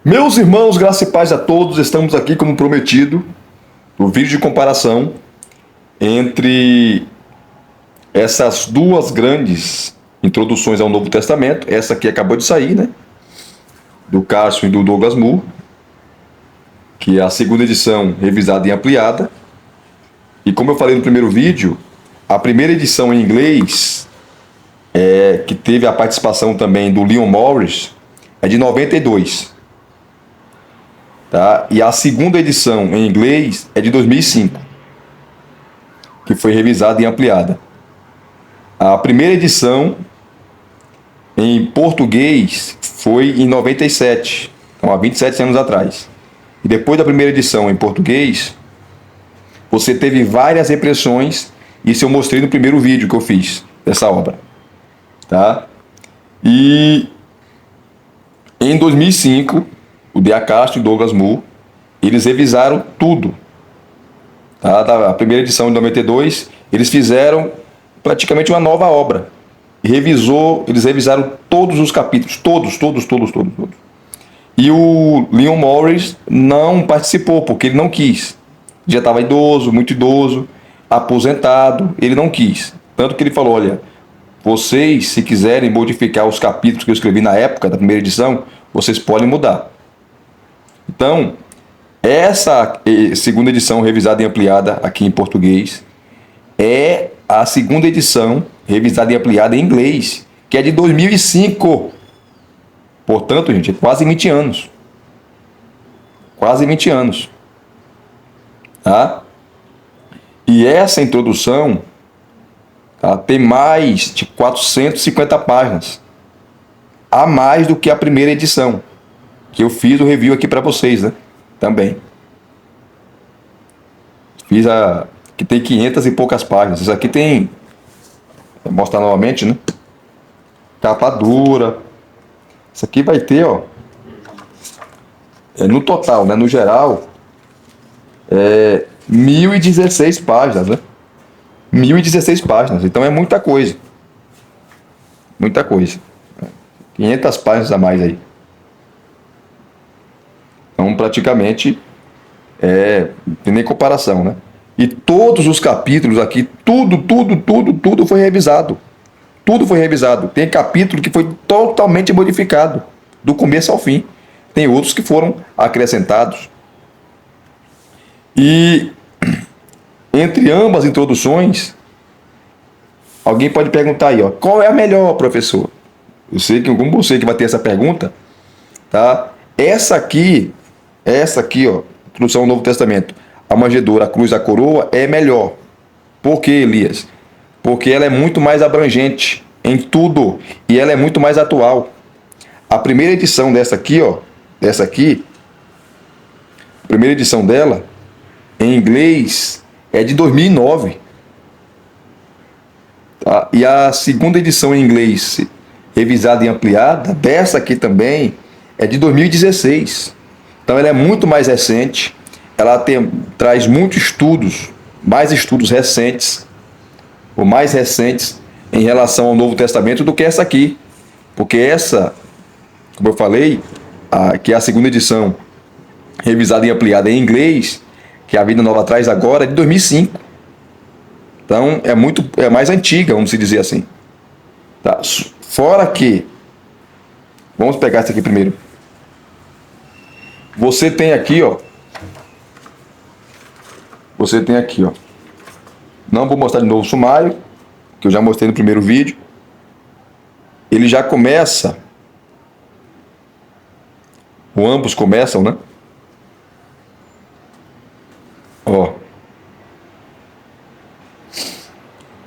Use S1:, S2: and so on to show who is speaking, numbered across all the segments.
S1: Meus irmãos, graça e paz a todos, estamos aqui como prometido, no vídeo de comparação entre essas duas grandes introduções ao Novo Testamento. Essa aqui acabou de sair, né? Do Carson e do Douglas Moo, que é a segunda edição revisada e ampliada. E como eu falei no primeiro vídeo, a primeira edição em inglês, que teve a participação também do Leon Morris, é de 92. Tá? E a segunda edição em inglês é de 2005, que foi revisada e ampliada. A primeira edição em português foi em 97, então há 27 anos atrás. E depois da primeira edição em português, você teve várias repressões, isso eu mostrei no primeiro vídeo que eu fiz dessa obra. Tá? E em 2005, o D.A. Castro e Douglas Moo, eles revisaram tudo. Tá? Da primeira edição de 92, eles fizeram praticamente uma nova obra. Eles revisaram todos os capítulos, todos. E o Leon Morris não participou, porque ele não quis. Já estava idoso, muito idoso, aposentado, ele não quis. Tanto que ele falou, olha, vocês, se quiserem modificar os capítulos que eu escrevi na época da primeira edição, vocês podem mudar. Então, essa segunda edição revisada e ampliada aqui em português é a segunda edição revisada e ampliada em inglês, que é de 2005. Portanto, gente, é quase 20 anos. Quase 20 anos. Tá? E essa introdução, tá, tem mais de 450 páginas. A mais do que a primeira edição, que eu fiz o review aqui para vocês, né? Também. Fiz que tem 500 e poucas páginas. Isso aqui tem, vou mostrar novamente, né? Capa dura. Isso aqui vai ter, ó, no total, né? No geral, 1016 páginas, né? 1016 páginas. Então é muita coisa. Muita coisa. 500 páginas a mais aí. Então, praticamente, não tem nem comparação, né? E todos os capítulos aqui, tudo foi revisado. Tudo foi revisado. Tem capítulo que foi totalmente modificado, do começo ao fim. Tem outros que foram acrescentados. E, entre ambas introduções, alguém pode perguntar aí, ó, qual é a melhor, professor? Eu sei que, como você que vai ter essa pergunta, tá? Essa aqui, ó, introdução ao Novo Testamento, a manjedoura, a cruz, a coroa, é melhor. Por quê, Elias? Porque ela é muito mais abrangente em tudo e ela é muito mais atual. A primeira edição dessa aqui, ó, a primeira edição dela, em inglês, é de 2009. Tá? E a segunda edição em inglês, revisada e ampliada, dessa aqui também, é de 2016. Então ela é muito mais recente, ela traz muitos estudos, mais estudos recentes, ou mais recentes em relação ao Novo Testamento do que essa aqui. Porque essa, como eu falei, que é a segunda edição revisada e ampliada em inglês, que a Vida Nova traz agora, é de 2005. Então é mais antiga, vamos dizer assim. Tá? Fora que, vamos pegar essa aqui primeiro. Você tem aqui, ó. Não vou mostrar de novo o sumário, que eu já mostrei no primeiro vídeo. Ele já começa, ou ambos começam, né? Ó.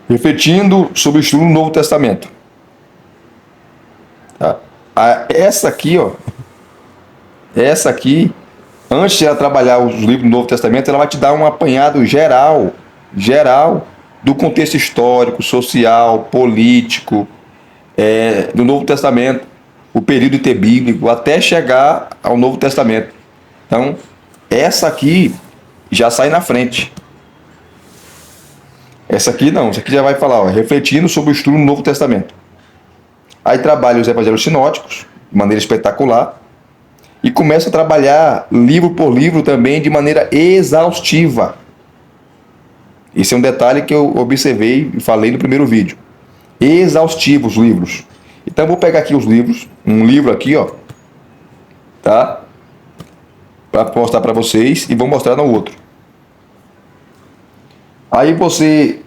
S1: Refletindo sobre o estudo do Novo Testamento. Tá? Essa aqui, ó. Essa aqui, antes de ela trabalhar os livros do Novo Testamento, ela vai te dar um apanhado geral do contexto histórico, social, político, do Novo Testamento, o período interbíblico, até chegar ao Novo Testamento. Então, essa aqui já sai na frente. Essa aqui não, essa aqui já vai falar, ó, refletindo sobre o estudo do Novo Testamento. Aí trabalha os evangelhos sinóticos, de maneira espetacular. e começa a trabalhar livro por livro também de maneira exaustiva. Esse é um detalhe que eu observei e falei no primeiro vídeo. Exaustivos os livros. Então eu vou pegar aqui os livros, um livro aqui, ó, tá? Para mostrar para vocês e vou mostrar no outro. Aí você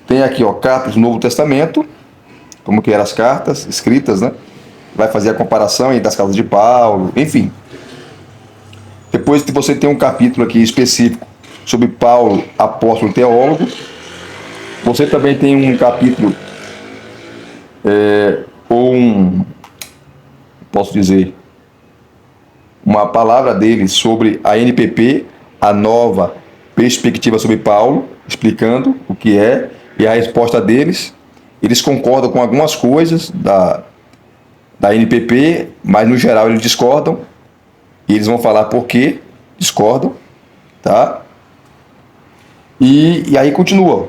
S1: tem aqui, ó, cartas do Novo Testamento, como que eram as cartas escritas, né? Vai fazer a comparação entre as cartas de Paulo, enfim. Depois você tem um capítulo aqui específico sobre Paulo, apóstolo e teólogo. Você também tem um capítulo, posso dizer, uma palavra dele sobre a NPP, a nova perspectiva sobre Paulo, explicando o que é e a resposta deles. Eles concordam com algumas coisas da NPP, mas no geral eles discordam. E eles vão falar por que discordam, tá? E aí continua.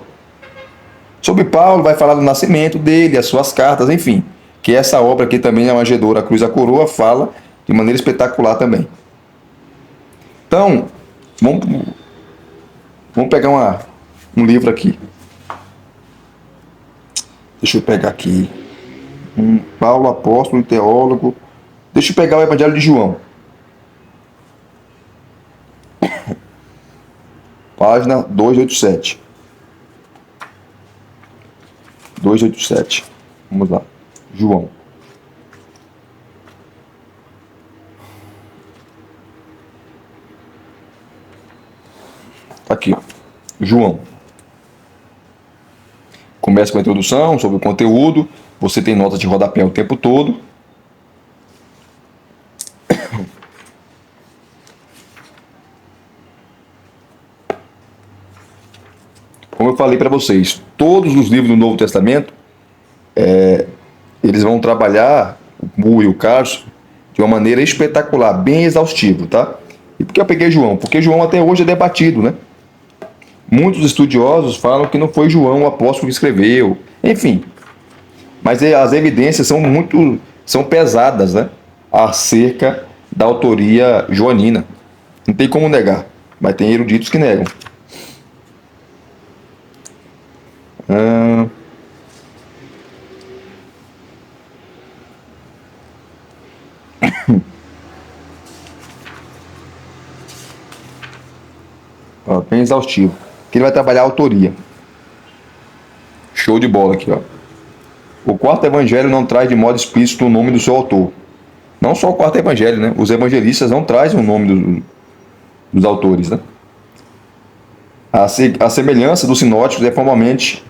S1: Sobre Paulo, vai falar do nascimento dele, as suas cartas, enfim. Que essa obra aqui também, a Manjedoura, a Cruz e a Coroa, fala de maneira espetacular também. Então, vamos pegar um livro aqui. Deixa eu pegar aqui. Paulo, apóstolo e teólogo. Deixa eu pegar o Evangelho de João. Página 287. 287. Vamos lá. João. Tá aqui, ó. João. Começa com a introdução sobre o conteúdo. Você tem notas de rodapé o tempo todo. Como eu falei para vocês, todos os livros do Novo Testamento, eles vão trabalhar, o Mu e o Carlos, de uma maneira espetacular, bem exaustiva, tá? E por que eu peguei João? Porque João até hoje é debatido, né? Muitos estudiosos falam que não foi João o apóstolo que escreveu, enfim. Mas as evidências são pesadas, né? Acerca da autoria joanina. Não tem como negar, mas tem eruditos que negam. Bem exaustivo. Que ele vai trabalhar a autoria. Show de bola aqui, ó. O quarto evangelho não traz de modo explícito o nome do seu autor. Não só o quarto evangelho, né? Os evangelistas não trazem o nome dos autores, né? A semelhança dos sinóticos é formalmente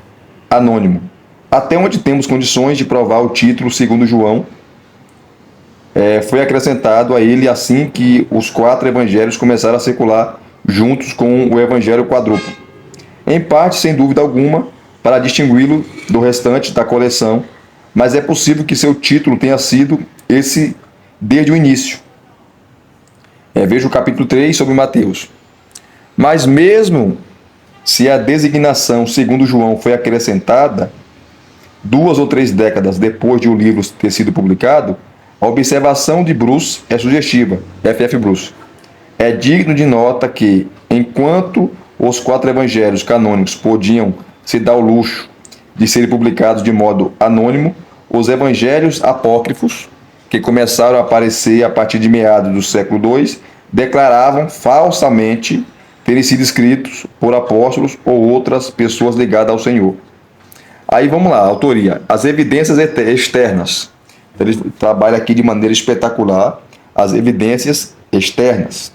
S1: anônimo. Até onde temos condições de provar o título, segundo João, foi acrescentado a ele assim que os quatro evangelhos começaram a circular juntos com o evangelho quadruplo. Em parte, sem dúvida alguma, para distingui-lo do restante da coleção, mas é possível que seu título tenha sido esse desde o início. Veja o capítulo 3 sobre Mateus. Mas mesmo se a designação, segundo João, foi acrescentada 2 ou 3 décadas depois de o livro ter sido publicado, a observação de Bruce é sugestiva, F.F. Bruce. É digno de nota que, enquanto os 4 evangelhos canônicos podiam se dar o luxo de serem publicados de modo anônimo, os evangelhos apócrifos, que começaram a aparecer a partir de meados do século II, declaravam falsamente terem sido escritos por apóstolos ou outras pessoas ligadas ao Senhor. Aí vamos lá, autoria. As evidências externas. Ele trabalha aqui de maneira espetacular as evidências externas.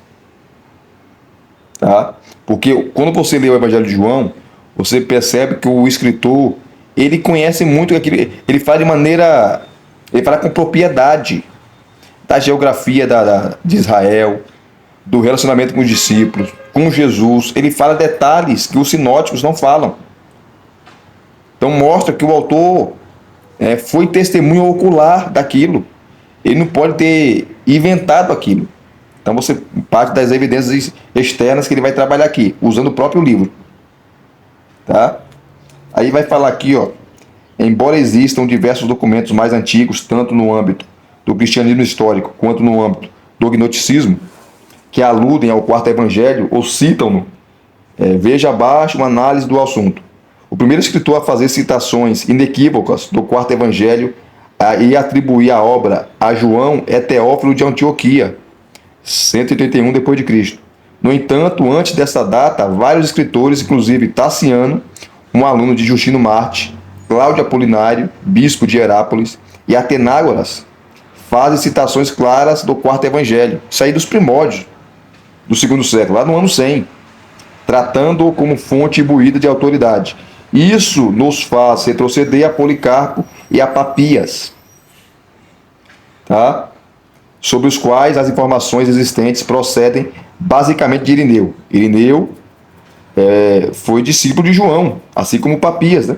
S1: Tá? Porque quando você lê o Evangelho de João, você percebe que o escritor, ele conhece muito aquilo, ele fala de maneira, ele fala com propriedade da geografia de Israel, do relacionamento com os discípulos, com Jesus. Ele fala detalhes que os sinóticos não falam. Então mostra que o autor foi testemunho ocular daquilo. Ele não pode ter inventado aquilo. Então você parte das evidências externas que ele vai trabalhar aqui, usando o próprio livro. Tá? Aí vai falar aqui, ó, embora existam diversos documentos mais antigos, tanto no âmbito do cristianismo histórico, quanto no âmbito do gnosticismo, que aludem ao quarto evangelho ou citam-no, veja abaixo uma análise do assunto. O primeiro escritor a fazer citações inequívocas do quarto evangelho e atribuir a obra a João é Teófilo de Antioquia, 131 d.C. No entanto, antes dessa data, vários escritores, inclusive Tassiano, um aluno de Justino Marte, Cláudio Apolinário, bispo de Herápolis, e Atenágoras, fazem citações claras do quarto evangelho, isso aí dos primórdios do segundo século, lá no ano 100, tratando-o como fonte imbuída de autoridade. Isso nos faz retroceder a Policarpo e a Papias, tá? Sobre os quais as informações existentes procedem basicamente de Irineu. Irineu foi discípulo de João, assim como Papias, né?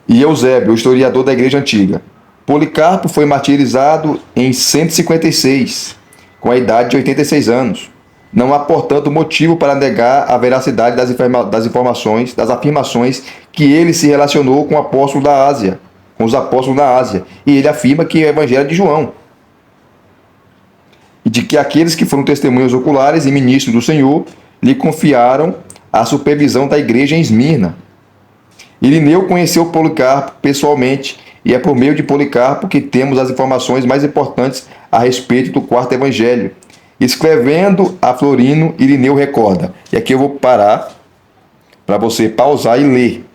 S1: E Eusébio, o historiador da Igreja Antiga. Policarpo foi martirizado em 156, com a idade de 86 anos. Não há, portanto, motivo para negar a veracidade das afirmações que ele se relacionou com o apóstolo da Ásia, com os apóstolos da Ásia. E ele afirma que é o Evangelho de João. E de que aqueles que foram testemunhas oculares e ministros do Senhor lhe confiaram a supervisão da igreja em Esmirna. Irineu conheceu Policarpo pessoalmente e é por meio de Policarpo que temos as informações mais importantes a respeito do quarto evangelho. Escrevendo a Florino, Irineu recorda. E aqui eu vou parar para você pausar e ler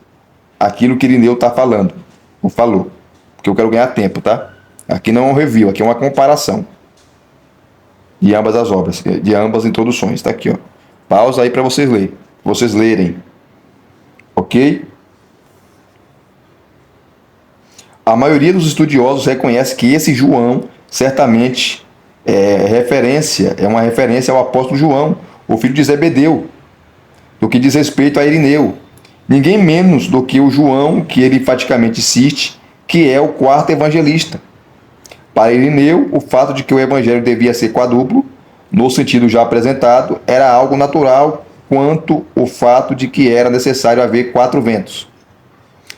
S1: aquilo que Irineu está falando, ou falou, porque eu quero ganhar tempo, tá? Aqui não é um review, aqui é uma comparação de ambas as obras, de ambas as introduções. Está aqui, ó. Pausa aí para vocês lerem. Ok? A maioria dos estudiosos reconhece que esse João certamente é uma referência ao apóstolo João, o filho de Zebedeu, do que diz respeito a Irineu. Ninguém menos do que o João, que ele enfaticamente insiste, que é o quarto evangelista. Para Irineu, o fato de que o evangelho devia ser quádruplo, no sentido já apresentado, era algo natural, quanto o fato de que era necessário haver 4 ventos.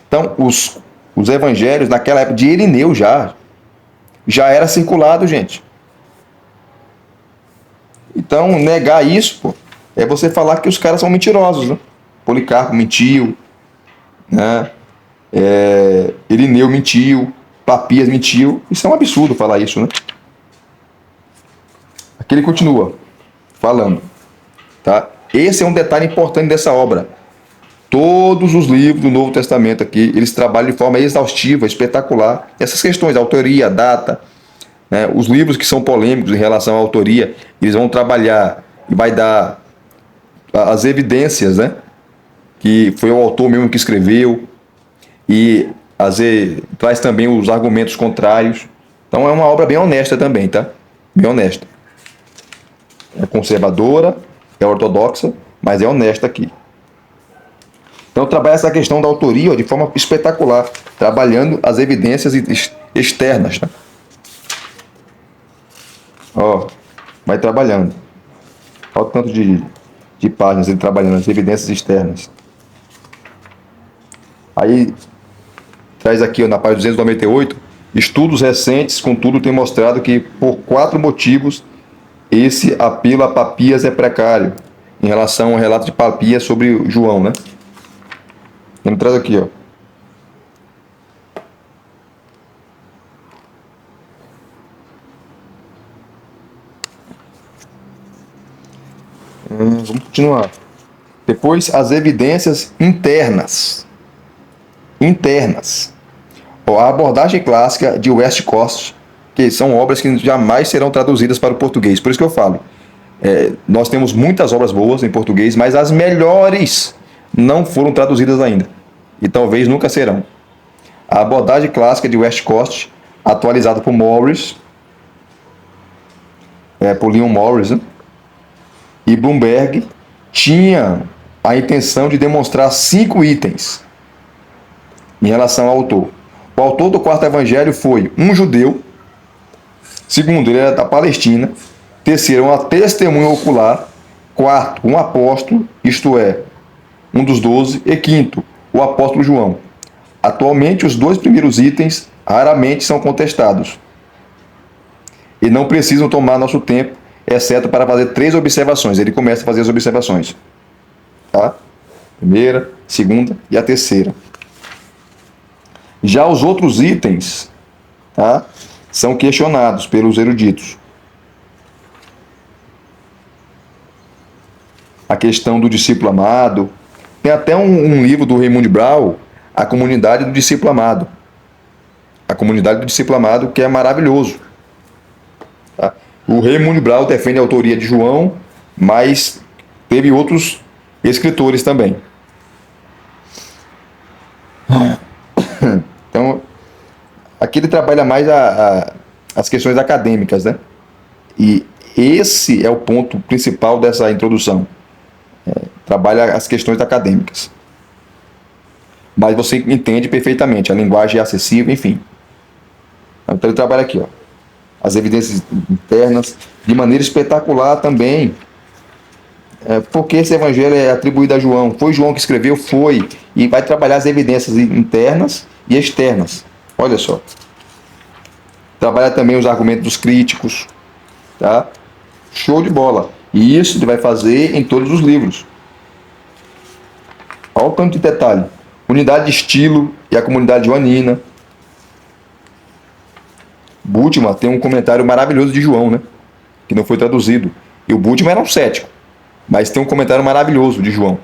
S1: Então, os evangelhos, naquela época de Irineu já era circulado, gente. Então, negar isso, pô, é você falar que os caras são mentirosos, né? Policarpo mentiu, né? Irineu mentiu, Papias mentiu. Isso é um absurdo falar isso, né? Aqui ele continua falando, tá? Esse é um detalhe importante dessa obra. Todos os livros do Novo Testamento aqui, eles trabalham de forma exaustiva, espetacular. Essas questões, autoria, data, né? Os livros que são polêmicos em relação à autoria, eles vão trabalhar e vai dar as evidências, né? Que foi o autor mesmo que escreveu, e traz também os argumentos contrários. Então é uma obra bem honesta também, tá? Bem honesta. É conservadora, é ortodoxa, mas é honesta aqui. Então trabalha essa questão da autoria, ó, de forma espetacular, trabalhando as evidências externas, tá? Ó, vai trabalhando. Olha o tanto de páginas ele trabalhando as evidências externas. Aí traz aqui, ó, na página 298, estudos recentes, contudo, têm mostrado que por 4 motivos esse apelo a Papias é precário, em relação ao relato de Papias sobre João, né? Ele traz aqui, ó. Vamos continuar. Depois, as evidências internas. A abordagem clássica de Westcott, que são obras que jamais serão traduzidas para o português. Por isso que eu falo, nós temos muitas obras boas em português, mas as melhores não foram traduzidas ainda, e talvez nunca serão. A abordagem clássica de Westcott, atualizada por Morris, por Leon Morris, né? E Bloomberg, tinha a intenção de demonstrar 5 itens em relação ao autor. O autor do quarto evangelho foi um judeu. Segundo, ele era da Palestina. Terceiro, uma testemunha ocular. Quarto, um apóstolo, isto é, um dos 12. E quinto, o apóstolo João. Atualmente, os 2 primeiros itens raramente são contestados. e não precisam tomar nosso tempo, exceto para fazer 3 observações. Ele começa a fazer as observações. Tá? Primeira, segunda e a terceira. Já os outros itens, tá, são questionados pelos eruditos. A questão do discípulo amado. Tem até um livro do Raymond Brown, A Comunidade do Discípulo Amado. A Comunidade do Discípulo Amado, que é maravilhoso. Tá? O Raymond Brown defende a autoria de João, mas teve outros escritores também. Então, aqui ele trabalha mais as questões acadêmicas, né? E esse é o ponto principal dessa introdução. Trabalha as questões acadêmicas. Mas você entende perfeitamente, a linguagem é acessível, enfim. Então ele trabalha aqui, ó, as evidências internas, de maneira espetacular também. Porque esse evangelho é atribuído a João. Foi João que escreveu? Foi. E vai trabalhar as evidências internas e externas. Olha só. Trabalha também os argumentos dos críticos. Tá? Show de bola. E isso ele vai fazer em todos os livros. Olha o tanto de detalhe. Unidade de estilo e a comunidade joanina. Bultmann tem um comentário maravilhoso de João, né? Que não foi traduzido. E o Bultmann era um cético. Mas tem um comentário maravilhoso de João.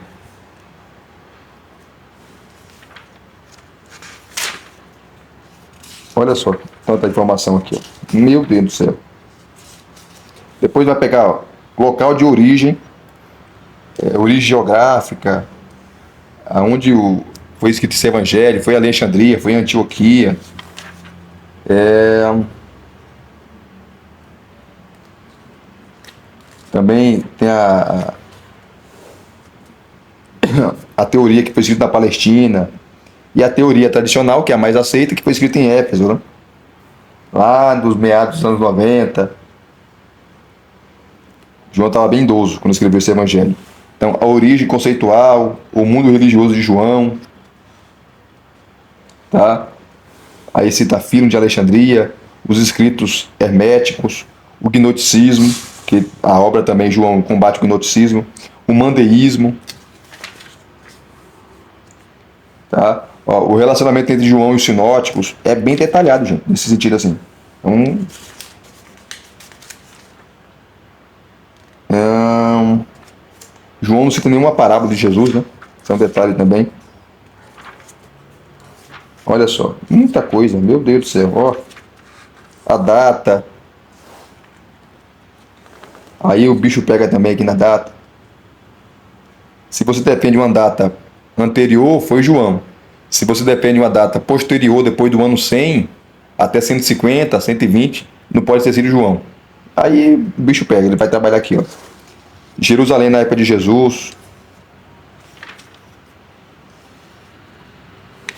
S1: Olha só, tanta informação aqui, ó. Meu Deus do céu. Depois vai pegar, ó, local de origem, origem geográfica, aonde foi escrito esse evangelho, foi em Alexandria, foi em Antioquia. Também tem a teoria que foi escrita na Palestina, e a teoria tradicional, que é a mais aceita, que foi escrita em Éfeso, né? Lá nos meados dos anos 90. João estava bem idoso quando escreveu esse evangelho. Então, a origem conceitual, o mundo religioso de João, tá? Aí cita Filo de Alexandria, os escritos herméticos, o gnosticismo, que a obra também João combate o gnosticismo, o mandeísmo, tá? Ó, o relacionamento entre João e os sinóticos é bem detalhado, gente, nesse sentido assim. Então, João não cita nenhuma parábola de Jesus, né? Isso é um detalhe também. Olha só, muita coisa, meu Deus do céu, ó. A data. Aí o bicho pega também aqui na data. Se você depende de uma data anterior, foi João. Se você depende de uma data posterior, depois do ano 100, até 150, 120, não pode ter sido João. Aí o bicho pega, ele vai trabalhar aqui, ó. Jerusalém na época de Jesus.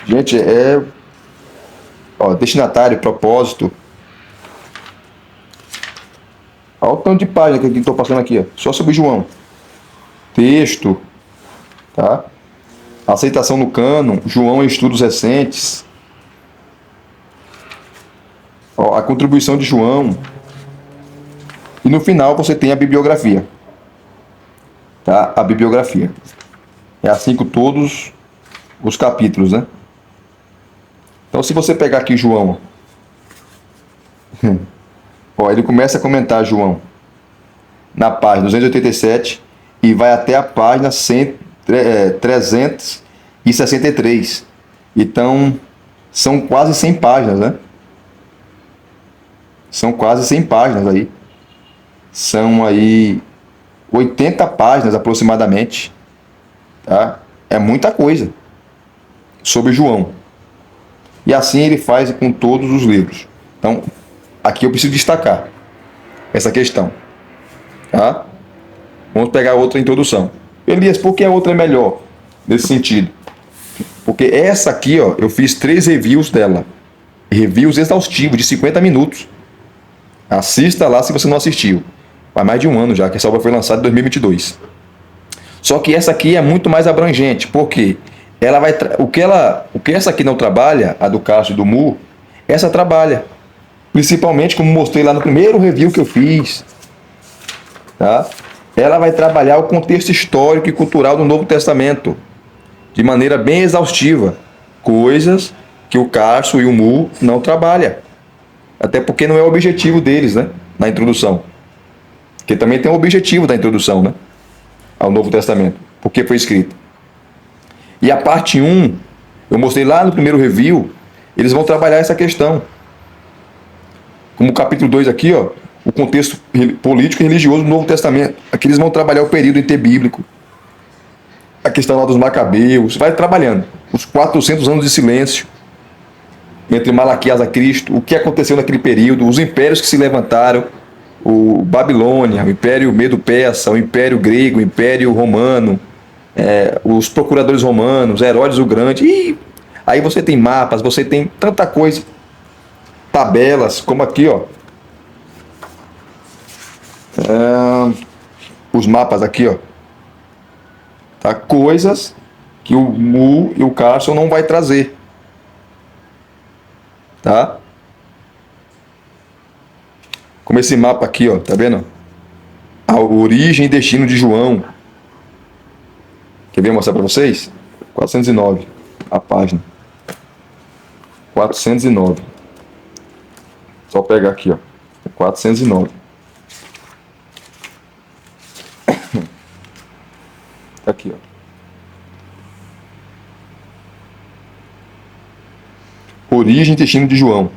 S1: Gente, ó, destinatário, propósito. Olha o tanto de página que eu estou passando aqui, ó, só sobre João. Texto, tá? Aceitação no cânon, João em estudos recentes. Ó, a contribuição de João. E no final você tem a bibliografia. Tá? A bibliografia. É assim com todos os capítulos, né? Então, se você pegar aqui João, ó, ele começa a comentar João na página 287 e vai até a página 363. Então, são quase 100 páginas, né? São quase 100 páginas aí. São aí 80 páginas aproximadamente. Tá? É muita coisa sobre João. E assim ele faz com todos os livros. Então, aqui eu preciso destacar essa questão. Tá? Vamos pegar outra introdução. Elias, por que a outra é melhor nesse sentido? Porque essa aqui, ó, eu fiz 3 reviews dela. Reviews exaustivos de 50 minutos. Assista lá se você não assistiu. Faz mais de um ano já, que essa obra foi lançada em 2022. Só que essa aqui é muito mais abrangente. Por quê? Ela vai o que essa aqui não trabalha, a do Cássio e do Mu, essa trabalha. principalmente como mostrei lá no primeiro review que eu fiz, tá? Ela vai trabalhar o contexto histórico e cultural do Novo Testamento de maneira bem exaustiva, coisas que o Carso e o Mu não trabalham, até porque não é o objetivo deles, né? Na introdução, porque também tem o objetivo da introdução, né? Ao Novo Testamento, porque foi escrito. E a parte 1, eu mostrei lá no primeiro review, eles vão trabalhar essa questão. Como o capítulo 2 aqui, ó, o contexto político e religioso do Novo Testamento. Aqui eles vão trabalhar o período interbíblico, a questão lá dos Macabeus, vai trabalhando. Os 400 anos de silêncio entre Malaquias a Cristo, o que aconteceu naquele período, os impérios que se levantaram, o Babilônia, o Império Medo-Persa, o Império Grego, o Império Romano, os procuradores romanos, Herodes o Grande, e aí você tem mapas, você tem tanta coisa, tabelas, como aqui, ó, os mapas aqui, ó, tá? Coisas que o Mu e o Carson não vai trazer, tá? Como esse mapa aqui, ó, tá vendo? A origem e destino de João. Quer ver mostrar para vocês? 409, a página. 409. Só pegar aqui, ó. 409. Aqui, ó. Origem e destino de João.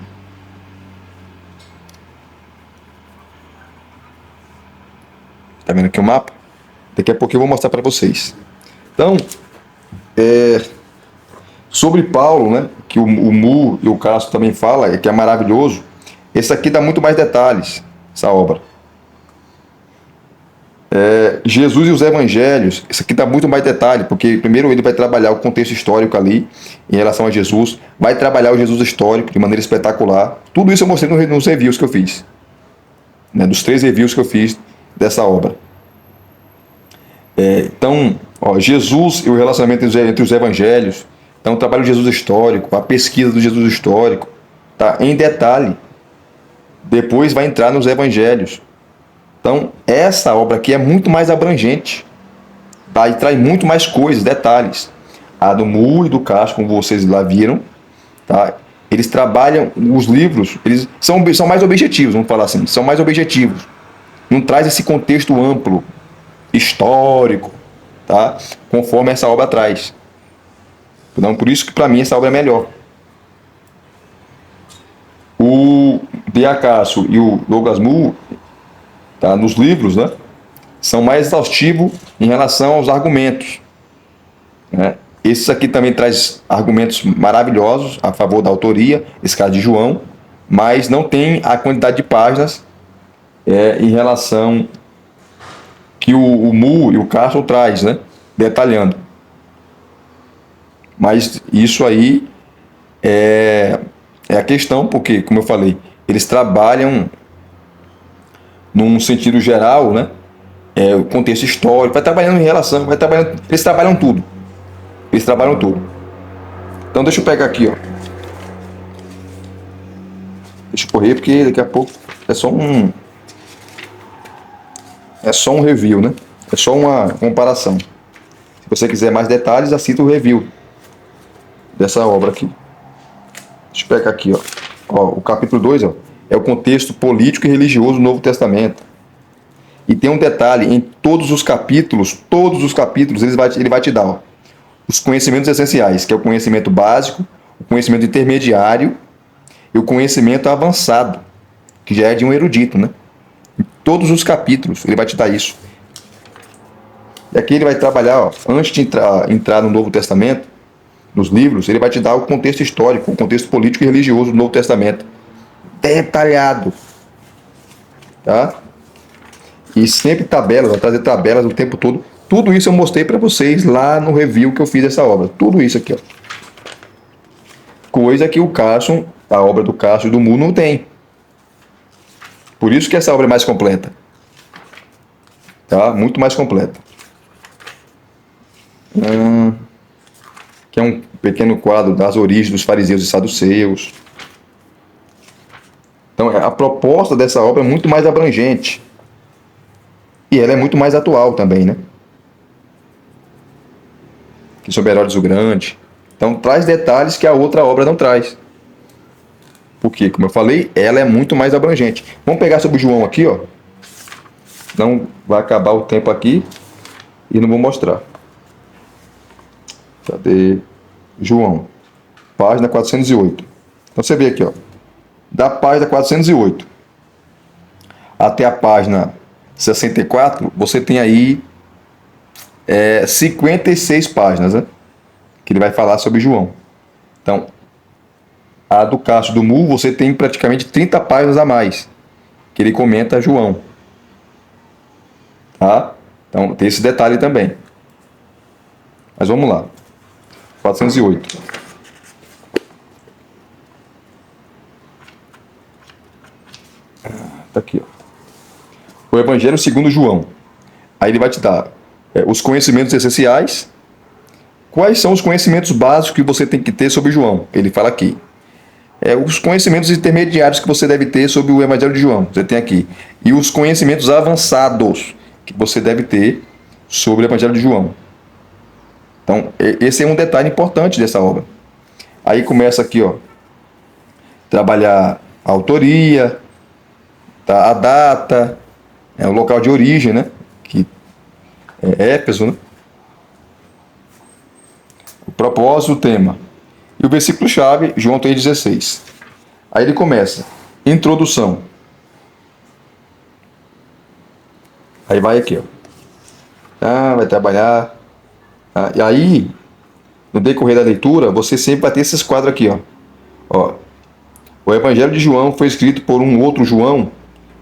S1: Tá vendo aqui o mapa? Daqui a pouco eu vou mostrar para vocês. Então, sobre Paulo, né, que o Mu e o Castro também falam, que é maravilhoso, esse aqui dá muito mais detalhes, essa obra. Jesus e os Evangelhos, esse aqui dá muito mais detalhe, porque primeiro ele vai trabalhar o contexto histórico ali, em relação a Jesus, vai trabalhar o Jesus histórico de maneira espetacular. Tudo isso eu mostrei nos reviews que eu fiz, né, dos 3 reviews que eu fiz dessa obra. Então, ó, Jesus e o relacionamento entre os evangelhos, então o trabalho do Jesus histórico, a pesquisa do Jesus histórico, tá em detalhe. Depois vai entrar nos evangelhos. Então, essa obra aqui é muito mais abrangente, tá? E traz muito mais coisas, detalhes. A do Mu e do Castro, como vocês lá viram, tá? Eles trabalham, os livros, eles são mais objetivos, vamos falar assim, são mais objetivos. Não traz esse contexto amplo, histórico, tá? Conforme essa obra traz. Então, por isso que para mim essa obra é melhor. O D. Acacio e o Douglas Moo, tá, nos livros, né, são mais exaustivos em relação aos argumentos, né? Esse aqui também traz argumentos maravilhosos a favor da autoria, esse caso de João, mas não tem a quantidade de páginas em relação que o Mu e o Castro traz, né, detalhando. Mas isso aí é a questão, porque, como eu falei, eles trabalham num sentido geral, né, o contexto histórico, vai trabalhando em relação, eles trabalham tudo. Eles trabalham tudo. Então deixa eu pegar aqui, ó. Deixa eu correr, porque daqui a pouco é só um review, né? É só uma comparação. Se você quiser mais detalhes, assista o review dessa obra aqui. Deixa eu pegar aqui, ó. Ó, o capítulo 2, ó, é o contexto político e religioso do Novo Testamento. E tem um detalhe, em todos os capítulos, ele vai te dar, ó, os conhecimentos essenciais, que é o conhecimento básico, o conhecimento intermediário e o conhecimento avançado, que já é de um erudito, né? Em todos os capítulos ele vai te dar isso. E aqui ele vai trabalhar, ó, antes de entrar no Novo Testamento, nos livros, ele vai te dar o contexto histórico, o contexto político e religioso do Novo Testamento. Detalhado. Tá? E sempre tabelas, vai trazer tabelas o tempo todo. Tudo isso eu mostrei para vocês lá no review que eu fiz dessa obra. Tudo isso aqui, ó. Coisa que o Carson, a obra do Carson e do Mu não tem. Por isso que essa obra é mais completa. Tá? Muito mais completa. Que é um pequeno quadro das origens dos fariseus e saduceus. Então, a proposta dessa obra é muito mais abrangente. E ela é muito mais atual também, né? Que sobre Herodes o Grande. Então, traz detalhes que a outra obra não traz. Porque, como eu falei, ela é muito mais abrangente. Vamos pegar sobre João aqui, ó. Não vai acabar o tempo aqui e não vou mostrar. Cadê? João, página 408. Então você vê aqui, ó. Da página 408 até a página 64, você tem aí 56 páginas, né? Que ele vai falar sobre João. Então, a do Cássio do Mu, você tem praticamente 30 páginas a mais, que ele comenta João. Tá? Então, tem esse detalhe também. Mas vamos lá. 408. Tá aqui, ó. O Evangelho segundo João. Aí ele vai te dar os conhecimentos essenciais. Quais são os conhecimentos básicos que você tem que ter sobre João? Ele fala aqui. Os conhecimentos intermediários que você deve ter sobre o Evangelho de João. Você tem aqui. E os conhecimentos avançados que você deve ter sobre o Evangelho de João. Então, esse é um detalhe importante dessa obra. Aí começa aqui, ó. Trabalhar a autoria, tá? A data, o local de origem, né? Que é Éfeso, né? O propósito, o tema. E o versículo-chave, João 3,16. Aí ele começa. Introdução. Aí vai aqui, ó. Vai trabalhar. E aí, no decorrer da leitura, você sempre vai ter esses quadros aqui, ó. O Evangelho de João foi escrito por um outro João,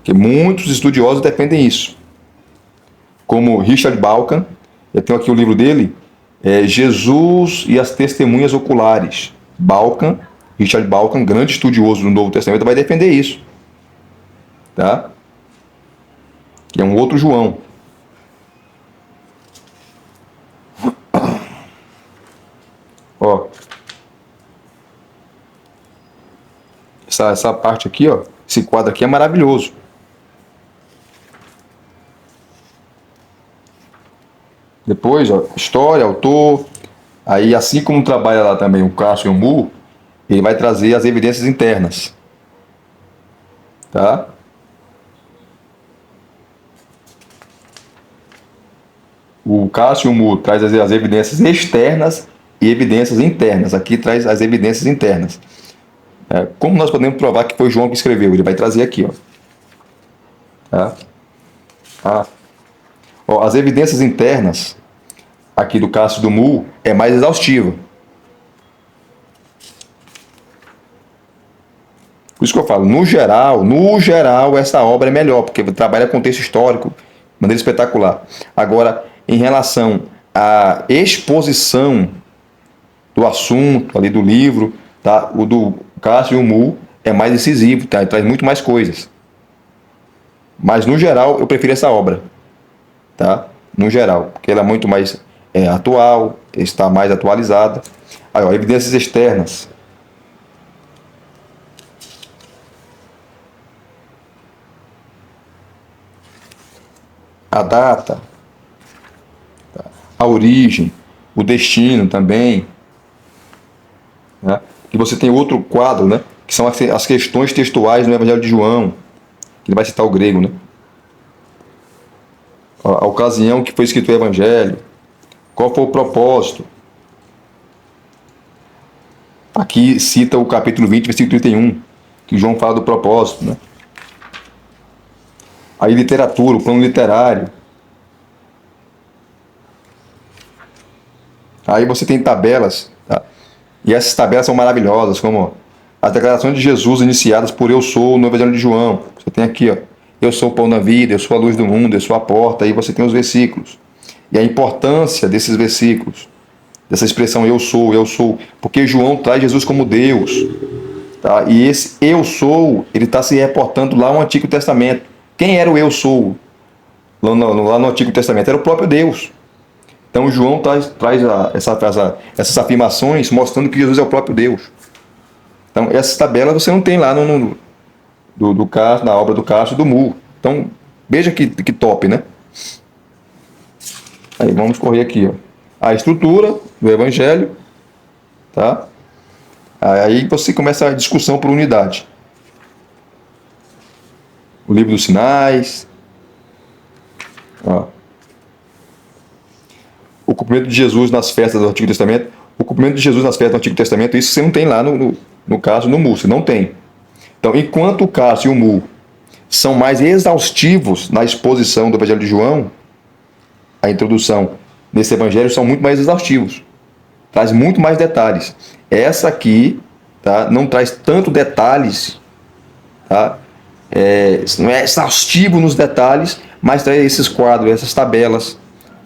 S1: que muitos estudiosos defendem isso. Como Richard Bauckham, eu tenho aqui o livro dele, Jesus e as Testemunhas Oculares. Bauckham, Richard Bauckham, grande estudioso do Novo Testamento, vai defender isso. Tá? Que é um outro João. Ó. Essa parte aqui, ó. Esse quadro aqui é maravilhoso. Depois, ó, história, autor. Aí, assim como trabalha lá também o Cássio e o Mu, ele vai trazer as evidências internas. Tá? O Cássio e o Mu traz as evidências externas e evidências internas. Aqui traz as evidências internas. Como nós podemos provar que foi João que escreveu? Ele vai trazer aqui, ó. Tá? As evidências internas aqui do Cássio do Mu é mais exaustiva. Por isso que eu falo, no geral, essa obra é melhor, porque trabalha contexto histórico de maneira espetacular. Agora, em relação à exposição do assunto ali do livro, tá? O do Cássio e o Mu é mais decisivo, tá? Ele traz muito mais coisas. Mas, no geral, eu prefiro essa obra. Tá? No geral, porque ela é muito mais atual, está mais atualizada. Aí, ó, evidências externas. A data, a origem, o destino também. Né? E você tem outro quadro, né? Que são as questões textuais no Evangelho de João, que ele vai citar o grego, né? A ocasião que foi escrito o Evangelho, qual foi o propósito. Aqui cita o capítulo 20, versículo 31, que João fala do propósito, né? Aí literatura, o plano literário. Aí você tem tabelas, tá? E essas tabelas são maravilhosas, como as declarações de Jesus iniciadas por Eu Sou no Evangelho de João. Você tem aqui, ó, eu sou o pão da vida, eu sou a luz do mundo, eu sou a porta. Aí você tem os versículos. E a importância desses versículos, dessa expressão eu sou, porque João traz Jesus como Deus. Tá? E esse eu sou, ele está se reportando lá no Antigo Testamento. Quem era o eu sou? Lá no Antigo Testamento era o próprio Deus. Então João traz essas afirmações mostrando que Jesus é o próprio Deus. Então essas tabelas você não tem lá na obra do Cássio e do Moore. Então, veja que top, né? Aí, vamos correr aqui, ó. A estrutura do Evangelho, tá? Aí você começa a discussão por unidade. O livro dos sinais. Ó. O cumprimento de Jesus nas festas do Antigo Testamento. O cumprimento de Jesus nas festas do Antigo Testamento, isso você não tem lá no caso, no Moore, você não tem. Então, enquanto o Cássio e o Moore são mais exaustivos na exposição do Evangelho de João, a introdução nesse Evangelho são muito mais exaustivos. Traz muito mais detalhes. Essa aqui, tá, não traz tanto detalhes, tá? Não é exaustivo nos detalhes, mas traz esses quadros, essas tabelas.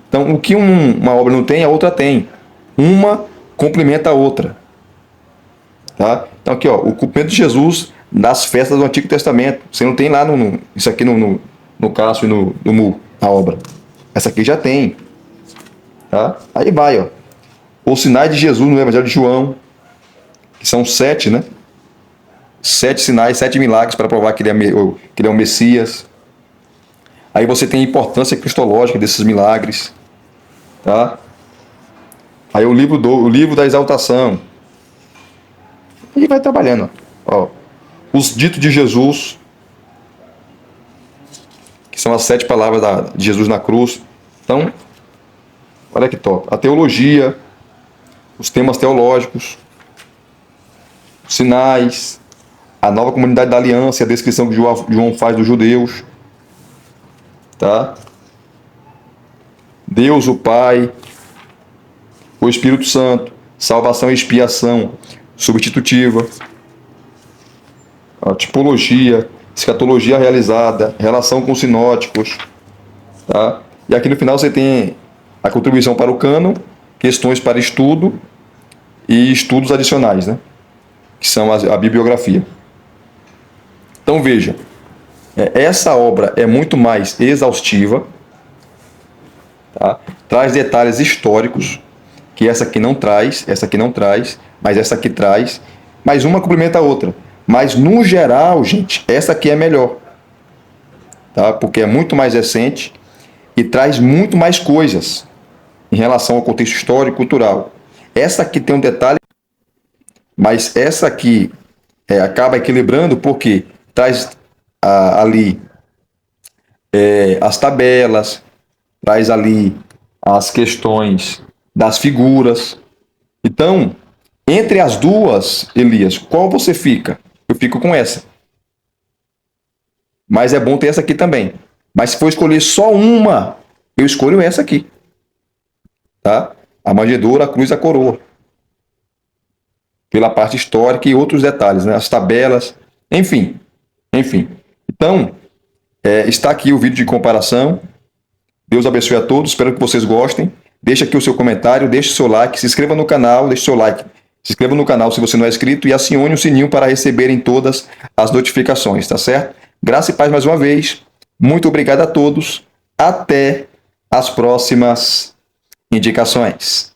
S1: Então, o que uma obra não tem, a outra tem. Uma complementa a outra. Tá? Então, aqui, ó, o cumprimento de Jesus nas festas do Antigo Testamento. Você não tem lá isso aqui no Cássio e no Moore, a obra. Essa aqui já tem. Tá? Aí vai, ó. Os sinais de Jesus no Evangelho de João, que são 7, né? 7 sinais, 7 milagres para provar que ele é o Messias. Aí você tem a importância cristológica desses milagres. Tá? Aí o livro da exaltação. E vai trabalhando. Ó. Os ditos de Jesus, que são as 7 palavras de Jesus na cruz. Então, olha que top. A teologia, os temas teológicos, os sinais, a nova comunidade da aliança, a descrição que João faz dos judeus. Tá? Deus, o Pai, o Espírito Santo, salvação e expiação substitutiva, a tipologia, escatologia realizada, relação com sinóticos, tá? E aqui no final você tem a contribuição para o cânon, questões para estudo e estudos adicionais, né? Que são a bibliografia. Então veja, essa obra é muito mais exaustiva, tá? Traz detalhes históricos que essa aqui não traz, mas essa aqui traz, mas uma complementa a outra. Mas no geral, gente, essa aqui é melhor, tá? Porque é muito mais recente e traz muito mais coisas em relação ao contexto histórico e cultural. Essa aqui tem um detalhe, mas essa aqui acaba equilibrando porque traz ali as tabelas, traz ali as questões das figuras. Então, entre as duas, Elias, qual você fica? Eu fico com essa. Mas é bom ter essa aqui também. Mas se for escolher só uma, eu escolho essa aqui. Tá? A manjedoura, a cruz, a coroa. Pela parte histórica e outros detalhes, né? As tabelas, enfim. Então, está aqui o vídeo de comparação. Deus abençoe a todos, espero que vocês gostem. Deixa aqui o seu comentário, deixe o seu like, se inscreva no canal, deixe o seu like. Se inscreva no canal se você não é inscrito e acione o sininho para receberem todas as notificações, tá certo? Graça e paz mais uma vez. Muito obrigado a todos. Até as próximas indicações.